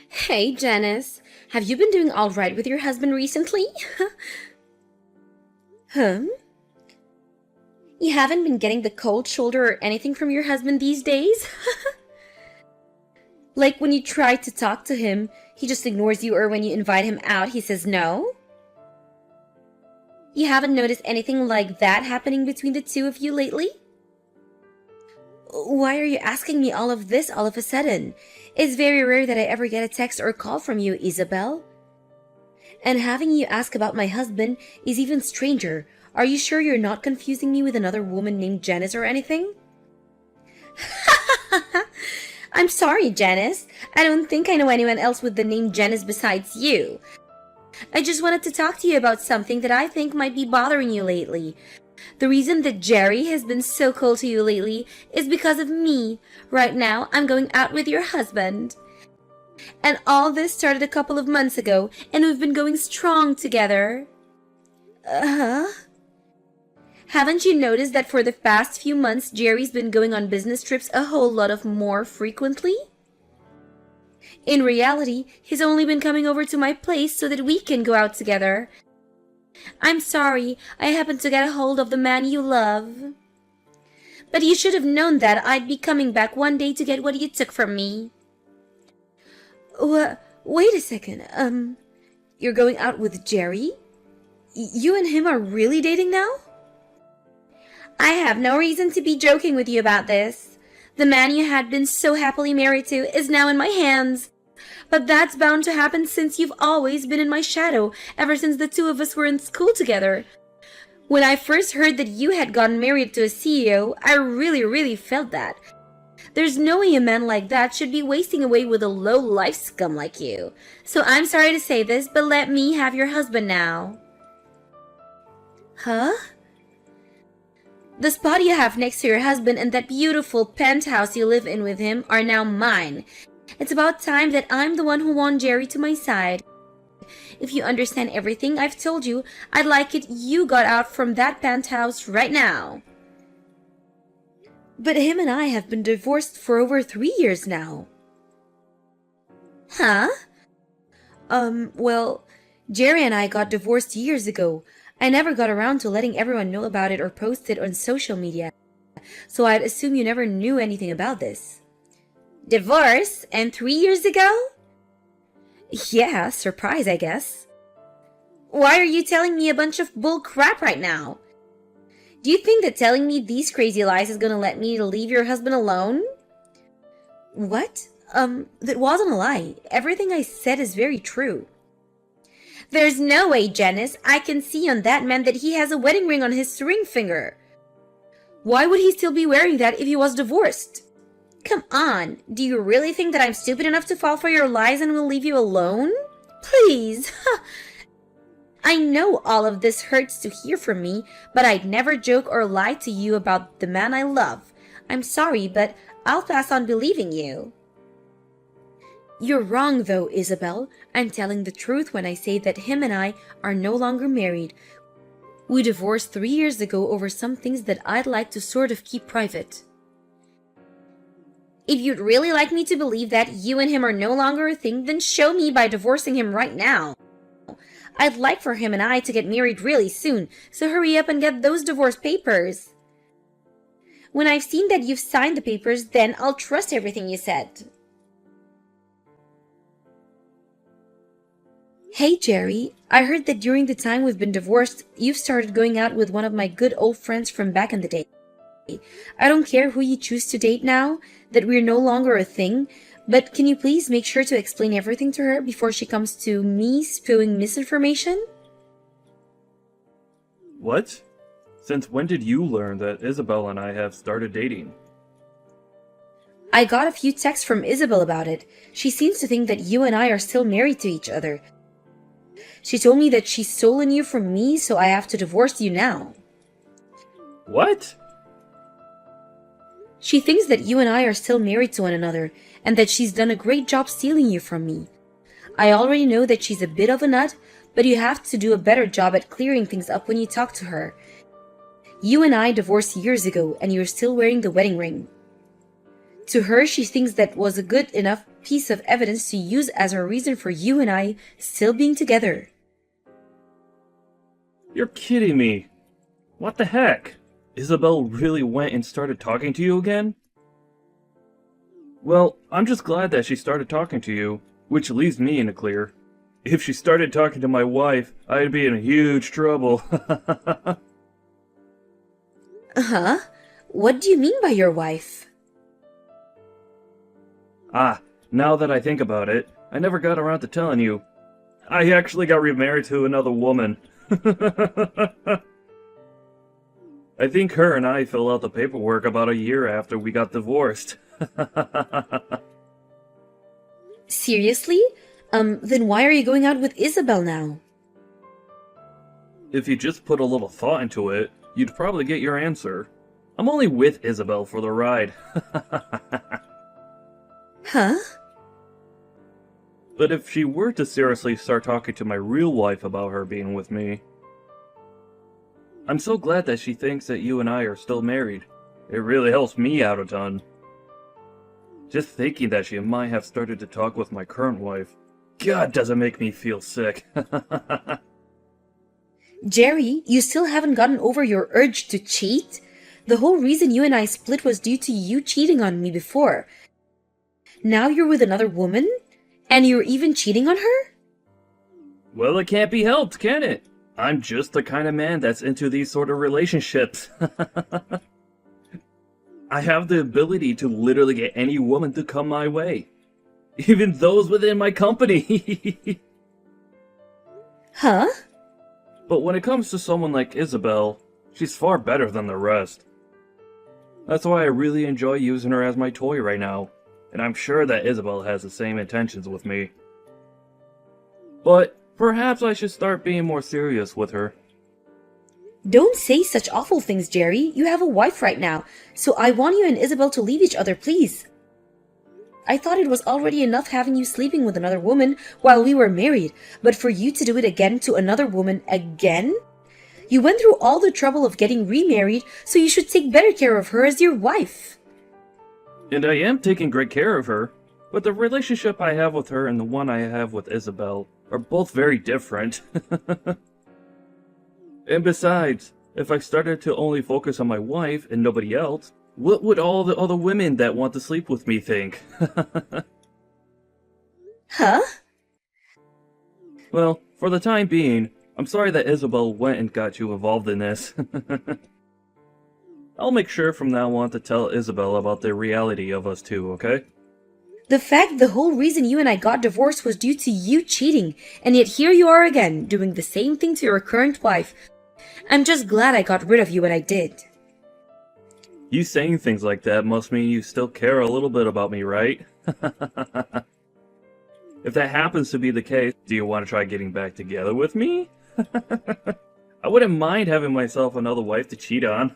Hey, Janice. Have you been doing all right with your husband recently? Huh? You haven't been getting the cold shoulder or anything from your husband these days? Like when you try to talk to him, he just ignores you, or when you invite him out, he says no? You haven't noticed anything like that happening between the two of you lately? Why are you asking me all of this all of a sudden? It's very rare that I ever get a text or call from you, Isabel. And having you ask about my husband is even stranger. Are you sure you're not confusing me with another woman named Janice or anything? I'm sorry, Janice. I don't think I know anyone else with the name Janice besides you. I just wanted to talk to you about something that I think might be bothering you lately. The reason that Jerry has been so cold to you lately is because of me. Right now, I'm going out with your husband. And all this started a couple of months ago, and we've been going strong together. Uh-huh. Haven't you noticed that for the past few months, Jerry's been going on business trips a whole lot of more frequently? In reality, he's only been coming over to my place so that we can go out together. I'm sorry, I happened to get a hold of the man you love. But you should have known that I'd be coming back one day to get what you took from me. Wait a second, you're going out with Jerry? You and him are really dating now? I have no reason to be joking with you about this. The man you had been so happily married to is now in my hands. But that's bound to happen since you've always been in my shadow ever since the two of us were in school together. When I first heard that you had gotten married to a CEO, I really felt that. There's no way a man like that should be wasting away with a low-life scum like you. So I'm sorry to say this, but let me have your husband now. Huh? The spot you have next to your husband and that beautiful penthouse you live in with him are now mine. It's about time that I'm the one who won Jerry to my side. If you understand everything I've told you, I'd like it you got out from that penthouse right now. But him and I have been divorced for over 3 years now. Huh? Well, Jerry and I got divorced years ago. I never got around to letting everyone know about it or post it on social media, so I'd assume you never knew anything about this. Divorce? And 3 years ago? Yeah, surprise, I guess. Why are you telling me a bunch of bull crap right now? Do you think that telling me these crazy lies is gonna let me leave your husband alone? What? That wasn't a lie. Everything I said is very true. There's no way, Janice. I can see on that man that he has a wedding ring on his ring finger. Why would he still be wearing that if he was divorced? Come on, do you really think that I'm stupid enough to fall for your lies and will leave you alone? Please. I know all of this hurts to hear from me, but I'd never joke or lie to you about the man I love. I'm sorry, but I'll pass on believing you. You're wrong though, Isabel. I'm telling the truth when I say that him and I are no longer married. We divorced 3 years ago over some things that I'd like to sort of keep private. If you'd really like me to believe that you and him are no longer a thing, then show me by divorcing him right now. I'd like for him and I to get married really soon, so hurry up and get those divorce papers. When I've seen that you've signed the papers, then I'll trust everything you said. Hey, Jerry, I heard that during the time we've been divorced, you've started going out with one of my good old friends from back in the day. I don't care who you choose to date now, that we're no longer a thing, but can you please make sure to explain everything to her before she comes to me spewing misinformation? What? Since when did you learn that Isabel and I have started dating? I got a few texts from Isabel about it. She seems to think that you and I are still married to each other. She told me that she's stolen you from me, so I have to divorce you now. What? She thinks that you and I are still married to one another, and that she's done a great job stealing you from me. I already know that she's a bit of a nut, but you have to do a better job at clearing things up when you talk to her. You and I divorced years ago, and you're still wearing the wedding ring. To her, she thinks that was a good enough piece of evidence to use as a reason for you and I still being together. You're kidding me. What the heck? Isabel really went and started talking to you again? Well, I'm just glad that she started talking to you, which leaves me in the clear. If she started talking to my wife, I'd be in huge trouble. Huh? What do you mean by your wife? Ah, now that I think about it, I never got around to telling you. I actually got remarried to another woman. I think her and I filled out the paperwork about a year after we got divorced. Seriously? Then why are you going out with Isabel now? If you just put a little thought into it, you'd probably get your answer. I'm only with Isabel for the ride. Huh? But if she were to seriously start talking to my real wife about her being with me, I'm so glad that she thinks that you and I are still married. It really helps me out a ton. Just thinking that she might have started to talk with my current wife, God, does it make me feel sick. Jerry, you still haven't gotten over your urge to cheat? The whole reason you and I split was due to you cheating on me before. Now you're with another woman? And you're even cheating on her? Well, it can't be helped, can it? I'm just the kind of man that's into these sort of relationships. I have the ability to literally get any woman to come my way. Even those within my company. Huh? But when it comes to someone like Isabel, she's far better than the rest. That's why I really enjoy using her as my toy right now, and I'm sure that Isabel has the same intentions with me. But perhaps I should start being more serious with her. Don't say such awful things, Jerry. You have a wife right now, so I want you and Isabel to leave each other, please. I thought it was already enough having you sleeping with another woman while we were married, but for you to do it again to another woman again? You went through all the trouble of getting remarried, so you should take better care of her as your wife. And I am taking great care of her, but the relationship I have with her and the one I have with Isabel are both very different. And besides, if I started to only focus on my wife and nobody else, what would all the other women that want to sleep with me think? Huh? Well, for the time being, I'm sorry that Isabel went and got you involved in this. I'll make sure from now on to tell Isabel about the reality of us two, okay? The fact the whole reason you and I got divorced was due to you cheating, and yet here you are again, doing the same thing to your current wife. I'm just glad I got rid of you when I did. You saying things like that must mean you still care a little bit about me, right? If that happens to be the case, do you want to try getting back together with me? I wouldn't mind having myself another wife to cheat on.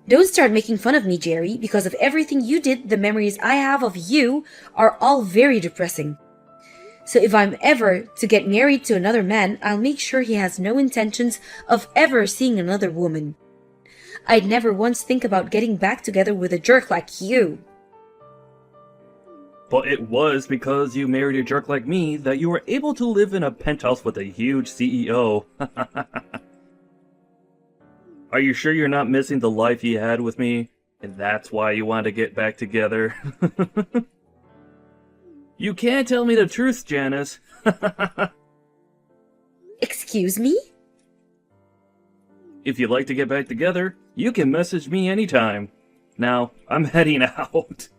Don't start making fun of me, Jerry. Because of everything you did, the memories I have of you are all very depressing. So if I'm ever to get married to another man, I'll make sure he has no intentions of ever seeing another woman. I'd never once think about getting back together with a jerk like you. But it was because you married a jerk like me that you were able to live in a penthouse with a huge CEO. Are you sure you're not missing the life you had with me? And that's why you want to get back together? You can't tell me the truth, Janice. Excuse me? If you'd like to get back together, you can message me anytime. Now, I'm heading out.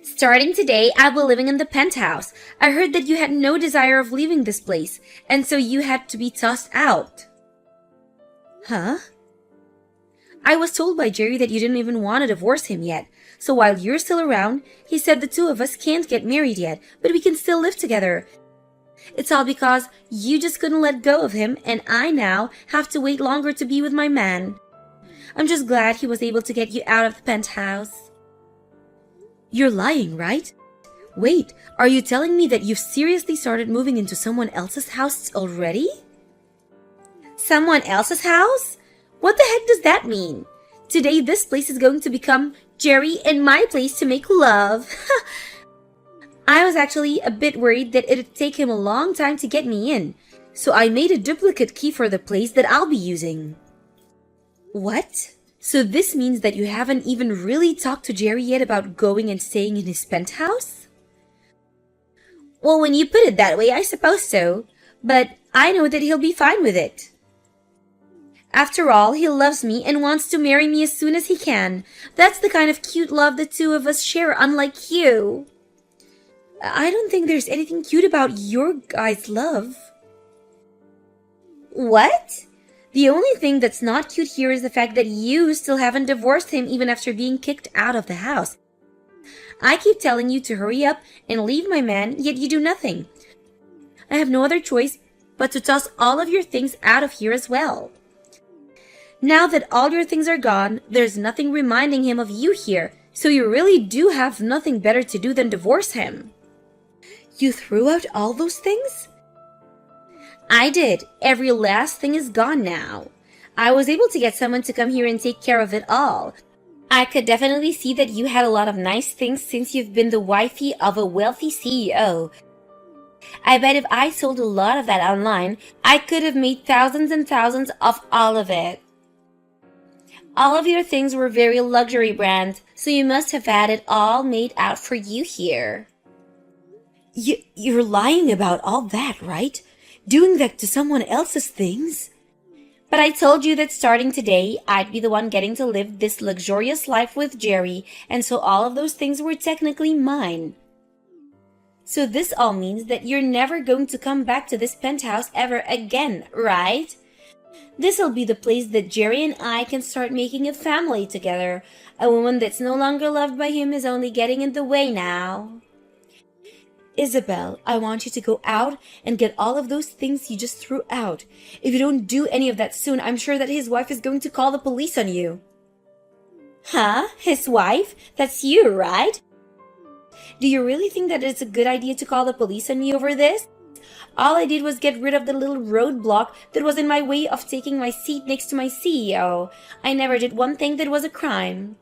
Starting today, I'll be living in the penthouse. I heard that you had no desire of leaving this place, and so you had to be tossed out. Huh? I was told by Jerry that you didn't even want to divorce him yet. So while you're still around, he said the two of us can't get married yet, but we can still live together. It's all because you just couldn't let go of him, and I now have to wait longer to be with my man. I'm just glad he was able to get you out of the penthouse. You're lying, right? Wait, are you telling me that you've seriously started moving into someone else's house already? Someone else's house? What the heck does that mean? Today this place is going to become Jerry and my place to make love. I was actually a bit worried that it'd take him a long time to get me in, so I made a duplicate key for the place that I'll be using. What? So this means that you haven't even really talked to Jerry yet about going and staying in his penthouse? Well, when you put it that way, I suppose so. But I know that he'll be fine with it. After all, he loves me and wants to marry me as soon as he can. That's the kind of cute love the two of us share, unlike you. I don't think there's anything cute about your guys' love. What? The only thing that's not cute here is the fact that you still haven't divorced him even after being kicked out of the house. I keep telling you to hurry up and leave my man, yet you do nothing. I have no other choice but to toss all of your things out of here as well. Now that all your things are gone, there's nothing reminding him of you here, so you really do have nothing better to do than divorce him. You threw out all those things? I did. Every last thing is gone now. I was able to get someone to come here and take care of it all. I could definitely see that you had a lot of nice things since you've been the wifey of a wealthy CEO. I bet if I sold a lot of that online, I could have made thousands and thousands off all of it. All of your things were very luxury brand, so you must have had it all made out for you here. You're lying about all that, right? Doing that to someone else's things? But I told you that starting today, I'd be the one getting to live this luxurious life with Jerry, and so all of those things were technically mine. So this all means that you're never going to come back to this penthouse ever again, right? This'll be the place that Jerry and I can start making a family together. A woman that's no longer loved by him is only getting in the way now. Isabel, I want you to go out and get all of those things you just threw out. If you don't do any of that soon, I'm sure that his wife is going to call the police on you. Huh? His wife? That's you, right? Do you really think that it's a good idea to call the police on me over this? All I did was get rid of the little roadblock that was in my way of taking my seat next to my CEO. I never did one thing that was a crime.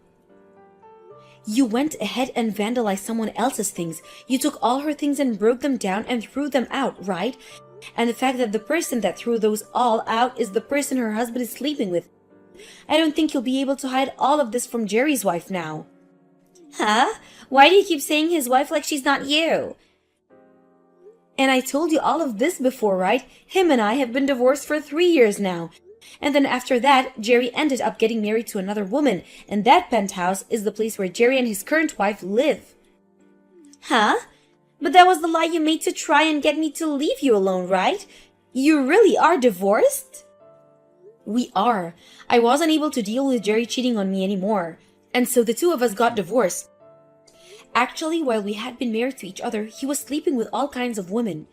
You went ahead and vandalized someone else's things. You took all her things and broke them down and threw them out, right? And the fact that the person that threw those all out is the person her husband is sleeping with. I don't think you'll be able to hide all of this from Jerry's wife now. Huh? Why do you keep saying his wife like she's not you? And I told you all of this before, right? Him and I have been divorced for 3 years now. And then after that, Jerry ended up getting married to another woman, and that penthouse is the place where Jerry and his current wife live. Huh? But that was the lie you made to try and get me to leave you alone, right? You really are divorced? We are. I wasn't able to deal with Jerry cheating on me anymore, and so the two of us got divorced. Actually, while we had been married to each other, he was sleeping with all kinds of women.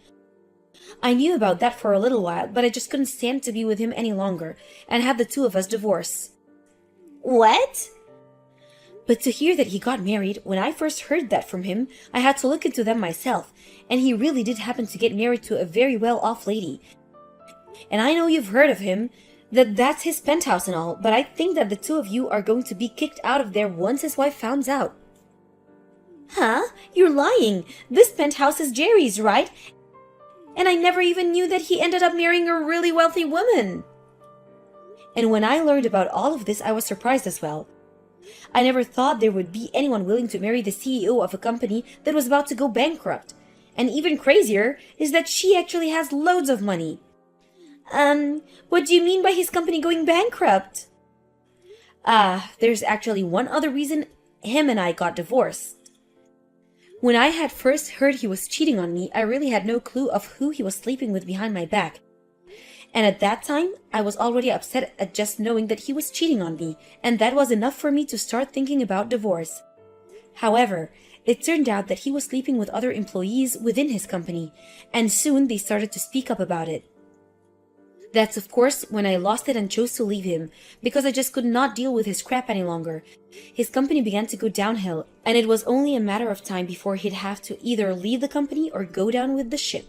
I knew about that for a little while, but I just couldn't stand to be with him any longer, and had the two of us divorce. What? But to hear that he got married, when I first heard that from him, I had to look into them myself, and he really did happen to get married to a very well-off lady. And I know you've heard of him, that's his penthouse and all, but I think that the two of you are going to be kicked out of there once his wife finds out. Huh? You're lying. This penthouse is Jerry's, right? And I never even knew that he ended up marrying a really wealthy woman. And when I learned about all of this, I was surprised as well. I never thought there would be anyone willing to marry the CEO of a company that was about to go bankrupt. And even crazier is that she actually has loads of money. What do you mean by his company going bankrupt? There's actually one other reason him and I got divorced. When I had first heard he was cheating on me, I really had no clue of who he was sleeping with behind my back. And at that time, I was already upset at just knowing that he was cheating on me, and that was enough for me to start thinking about divorce. However, it turned out that he was sleeping with other employees within his company, and soon they started to speak up about it. That's of course when I lost it and chose to leave him, because I just could not deal with his crap any longer. His company began to go downhill, and it was only a matter of time before he'd have to either leave the company or go down with the ship.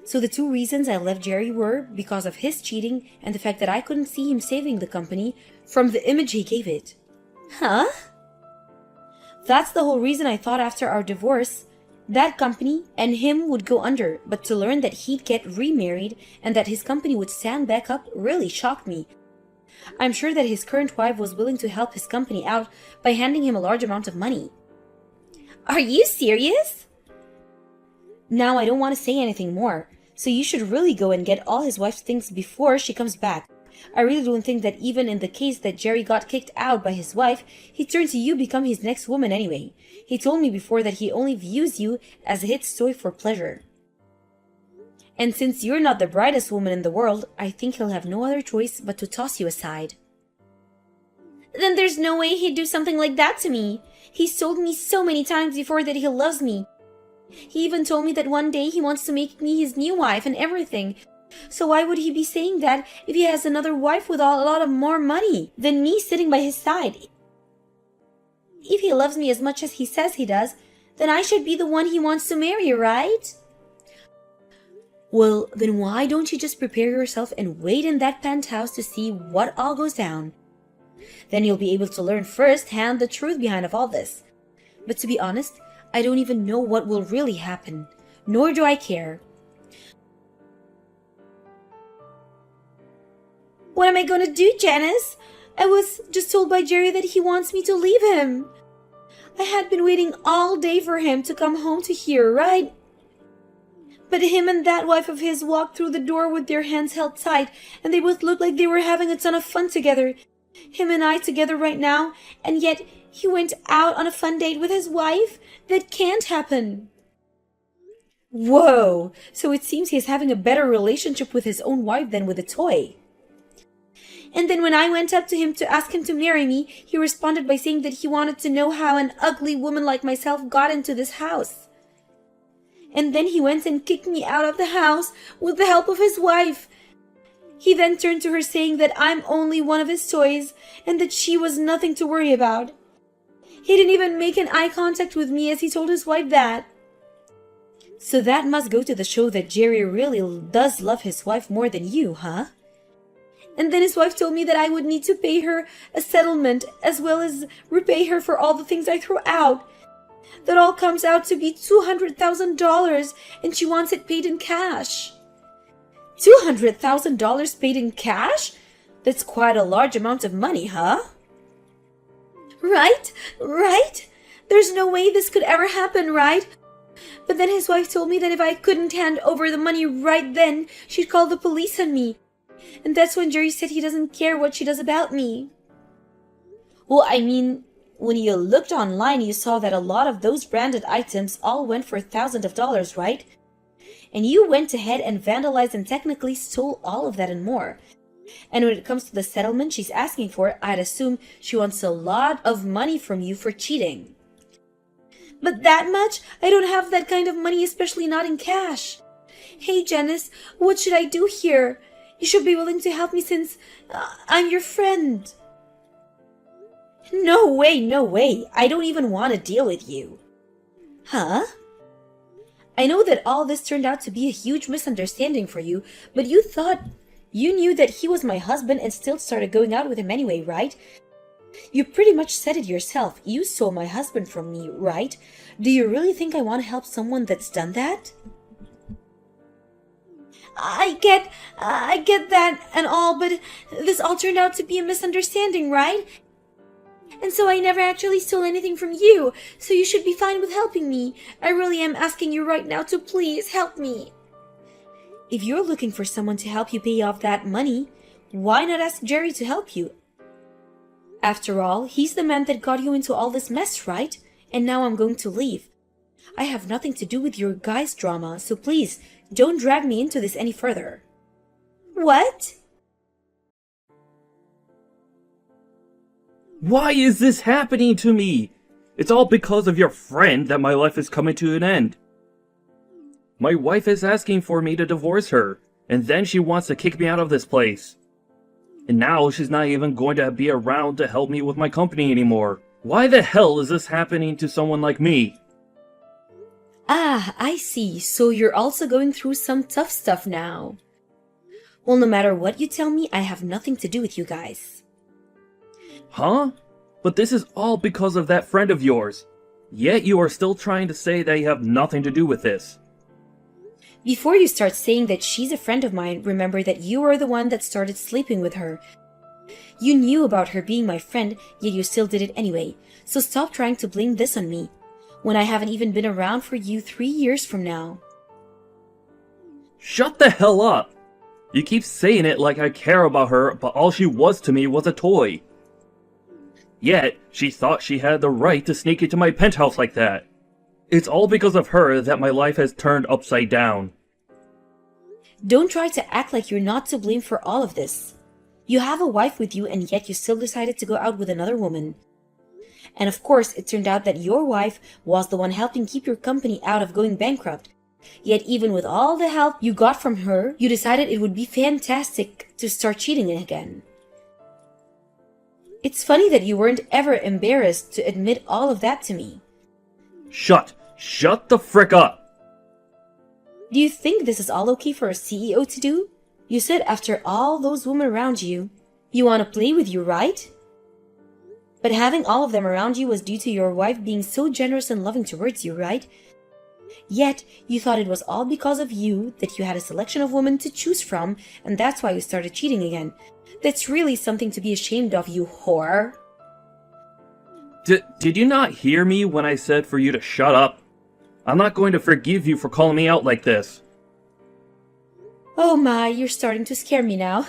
So the two reasons I left Jerry were because of his cheating and the fact that I couldn't see him saving the company from the image he gave it. Huh? That's the whole reason I thought after our divorce, that company and him would go under, but to learn that he'd get remarried and that his company would stand back up really shocked me. I'm sure that his current wife was willing to help his company out by handing him a large amount of money. Are you serious? Now I don't want to say anything more, so you should really go and get all his wife's things before she comes back. I really don't think that even in the case that Jerry got kicked out by his wife, he'd turn to you become his next woman anyway. He told me before that he only views you as a hit toy for pleasure. And since you're not the brightest woman in the world, I think he'll have no other choice but to toss you aside. Then there's no way he'd do something like that to me. He's told me so many times before that he loves me. He even told me that one day he wants to make me his new wife and everything. So why would he be saying that if he has another wife with a lot of more money than me sitting by his side? If he loves me as much as he says he does, then I should be the one he wants to marry, right? Well, then why don't you just prepare yourself and wait in that penthouse to see what all goes down? Then you'll be able to learn firsthand the truth behind of all this. But to be honest, I don't even know what will really happen, nor do I care. What am I going to do, Janice? I was just told by Jerry that he wants me to leave him. I had been waiting all day for him to come home to here, right? But him and that wife of his walked through the door with their hands held tight, and they both looked like they were having a ton of fun together. Him and I together right now, and yet he went out on a fun date with his wife? That can't happen. Whoa! So it seems he's having a better relationship with his own wife than with a toy. And then when I went up to him to ask him to marry me, he responded by saying that he wanted to know how an ugly woman like myself got into this house. And then he went and kicked me out of the house with the help of his wife. He then turned to her saying that I'm only one of his toys and that she was nothing to worry about. He didn't even make an eye contact with me as he told his wife that. So that must go to show that Jerry really does love his wife more than you, huh? And then his wife told me that I would need to pay her a settlement as well as repay her for all the things I threw out. That all comes out to be $200,000 and she wants it paid in cash. $200,000 paid in cash? That's quite a large amount of money, huh? Right? There's no way this could ever happen, right? But then his wife told me that if I couldn't hand over the money right then, she'd call the police on me. And that's when Jerry said he doesn't care what she does about me. Well, I mean, when you looked online, you saw that a lot of those branded items all went for thousands of dollars, right? And you went ahead and vandalized and technically stole all of that and more. And when it comes to the settlement she's asking for, I'd assume she wants a lot of money from you for cheating. But that much? I don't have that kind of money, especially not in cash. Hey, Janice, what should I do here? You should be willing to help me since I'm your friend. No way. I don't even want to deal with you. Huh? I know that all this turned out to be a huge misunderstanding for you, but you thought you knew that he was my husband and still started going out with him anyway, right? You pretty much said it yourself. You stole my husband from me, right? Do you really think I want to help someone that's done that? I get that and all, but this all turned out to be a misunderstanding, right? And so I never actually stole anything from you, so you should be fine with helping me. I really am asking you right now to please help me. If you're looking for someone to help you pay off that money, why not ask Jerry to help you? After all, he's the man that got you into all this mess, right? And now I'm going to leave. I have nothing to do with your guys' drama, so please, don't drag me into this any further. What? Why is this happening to me? It's all because of your friend that my life is coming to an end. My wife is asking for me to divorce her, and then she wants to kick me out of this place. And now she's not even going to be around to help me with my company anymore. Why the hell is this happening to someone like me? Ah, I see. So you're also going through some tough stuff now. Well, no matter what you tell me, I have nothing to do with you guys. Huh? But this is all because of that friend of yours. Yet you are still trying to say that you have nothing to do with this. Before you start saying that she's a friend of mine, remember that you are the one that started sleeping with her. You knew about her being my friend, yet you still did it anyway. So stop trying to blame this on me, when I haven't even been around for you 3 years from now. Shut the hell up! You keep saying it like I care about her, but all she was to me was a toy. Yet, she thought she had the right to sneak into my penthouse like that. It's all because of her that my life has turned upside down. Don't try to act like you're not to blame for all of this. You have a wife with you, and yet you still decided to go out with another woman. And of course, it turned out that your wife was the one helping keep your company out of going bankrupt. Yet even with all the help you got from her, you decided it would be fantastic to start cheating again. It's funny that you weren't ever embarrassed to admit all of that to me. Shut the frick up! Do you think this is all okay for a CEO to do? You said after all those women around you, you want to play with you, right? But having all of them around you was due to your wife being so generous and loving towards you, right? Yet, you thought it was all because of you that you had a selection of women to choose from, and that's why you started cheating again. That's really something to be ashamed of, you whore. Did you not hear me when I said for you to shut up? I'm not going to forgive you for calling me out like this. Oh my, you're starting to scare me now.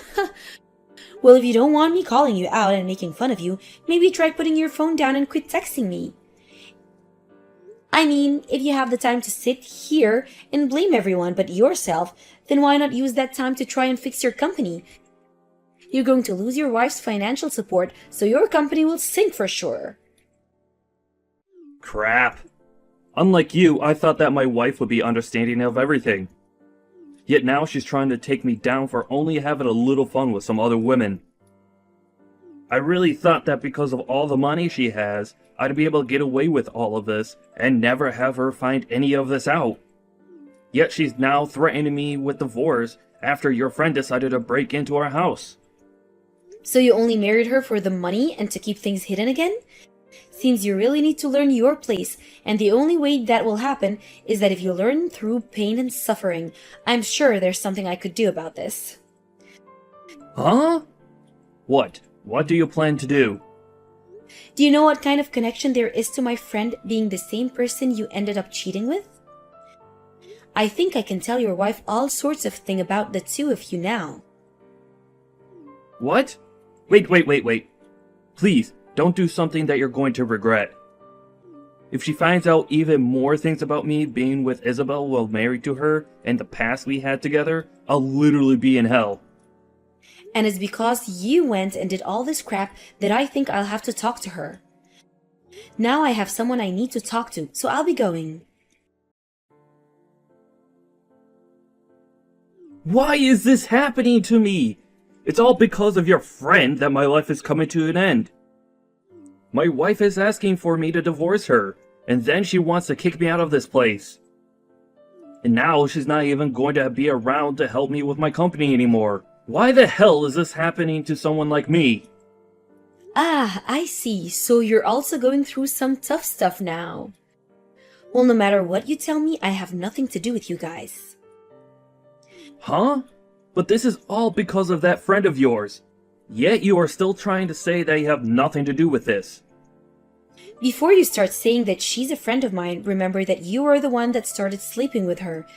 Well, if you don't want me calling you out and making fun of you, maybe try putting your phone down and quit texting me. I mean, if you have the time to sit here and blame everyone but yourself, then why not use that time to try and fix your company? You're going to lose your wife's financial support, so your company will sink for sure. Crap. Unlike you, I thought that my wife would be understanding of everything. Yet now she's trying to take me down for only having a little fun with some other women. I really thought that because of all the money she has, I'd be able to get away with all of this and never have her find any of this out. Yet she's now threatening me with divorce after your friend decided to break into our house. So you only married her for the money and to keep things hidden again? Seems you really need to learn your place, and the only way that will happen is that if you learn through pain and suffering. I'm sure there's something I could do about this. Huh? What? What do you plan to do? Do you know what kind of connection there is to my friend being the same person you ended up cheating with? I think I can tell your wife all sorts of things about the two of you now. What? Wait. Please, don't do something that you're going to regret. If she finds out even more things about me being with Isabel while married to her and the past we had together, I'll literally be in hell. And it's because you went and did all this crap that I think I'll have to talk to her. Now I have someone I need to talk to, so I'll be going. Why is this happening to me? It's all because of your friend that my life is coming to an end. My wife is asking for me to divorce her, and then she wants to kick me out of this place. And now she's not even going to be around to help me with my company anymore. Why the hell is this happening to someone like me? Ah, I see. So you're also going through some tough stuff now. Well, no matter what you tell me, I have nothing to do with you guys. Huh? But this is all because of that friend of yours. Yet you are still trying to say that you have nothing to do with this. Before you start saying that she's a friend of mine, remember that you are the one that started sleeping with her.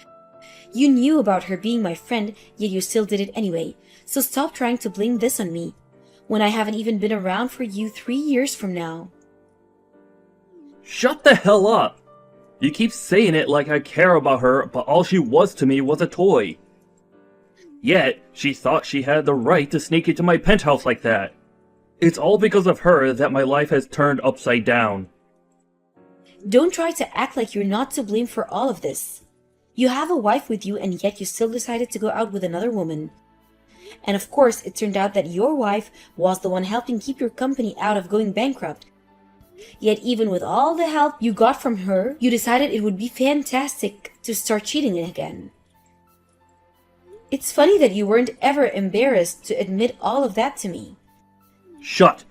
You knew about her being my friend, yet you still did it anyway. So stop trying to blame this on me, when I haven't even been around for you 3 years from now. Shut the hell up! You keep saying it like I care about her, but all she was to me was a toy. Yet, she thought she had the right to sneak into my penthouse like that. It's all because of her that my life has turned upside down. Don't try to act like you're not to blame for all of this. You have a wife with you, and yet you still decided to go out with another woman. And of course, it turned out that your wife was the one helping keep your company out of going bankrupt. Yet even with all the help you got from her, you decided it would be fantastic to start cheating again. It's funny that you weren't ever embarrassed to admit all of that to me. Shut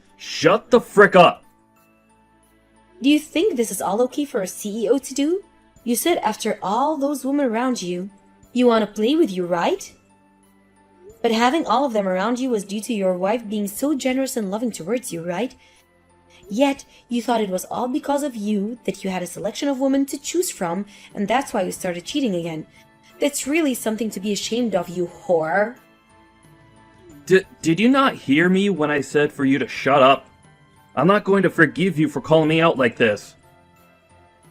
the frick up! Do you think this is all okay for a CEO to do? You said after all those women around you, you want to play with you, right? But having all of them around you was due to your wife being so generous and loving towards you, right? Yet, you thought it was all because of you that you had a selection of women to choose from, and that's why you started cheating again. That's really something to be ashamed of, you whore. Did you not hear me when I said for you to shut up? I'm not going to forgive you for calling me out like this.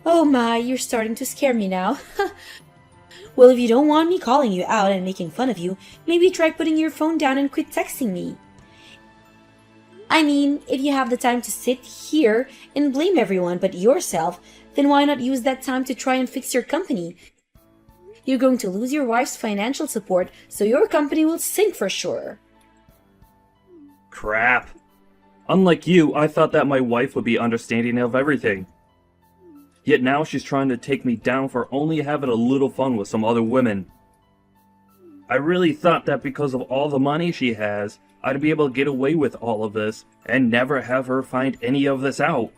Oh my, you're starting to scare me now. Well, if you don't want me calling you out and making fun of you, maybe try putting your phone down and quit texting me. I mean, if you have the time to sit here and blame everyone but yourself, then why not use that time to try and fix your company? You're going to lose your wife's financial support, so your company will sink for sure. Crap. Unlike you, I thought that my wife would be understanding of everything. Yet now she's trying to take me down for only having a little fun with some other women. I really thought that because of all the money she has, I'd be able to get away with all of this and never have her find any of this out.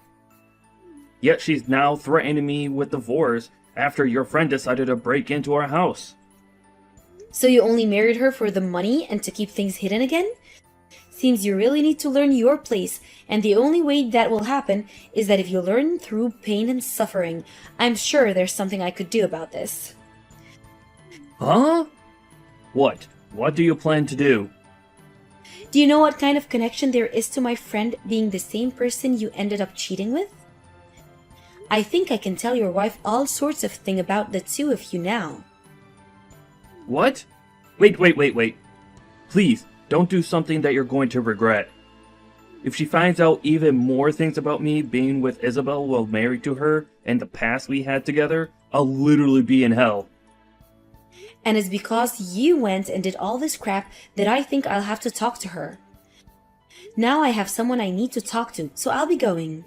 Yet she's now threatening me with divorce after your friend decided to break into our house. So you only married her for the money and to keep things hidden again? Seems you really need to learn your place, and the only way that will happen is that if you learn through pain and suffering. I'm sure there's something I could do about this. Huh? What? What do you plan to do? Do you know what kind of connection there is to my friend being the same person you ended up cheating with? I think I can tell your wife all sorts of things about the two of you now. What? Wait. Please, don't do something that you're going to regret. If she finds out even more things about me being with Isabel while married to her and the past we had together, I'll literally be in hell. And it's because you went and did all this crap that I think I'll have to talk to her. Now I have someone I need to talk to, so I'll be going.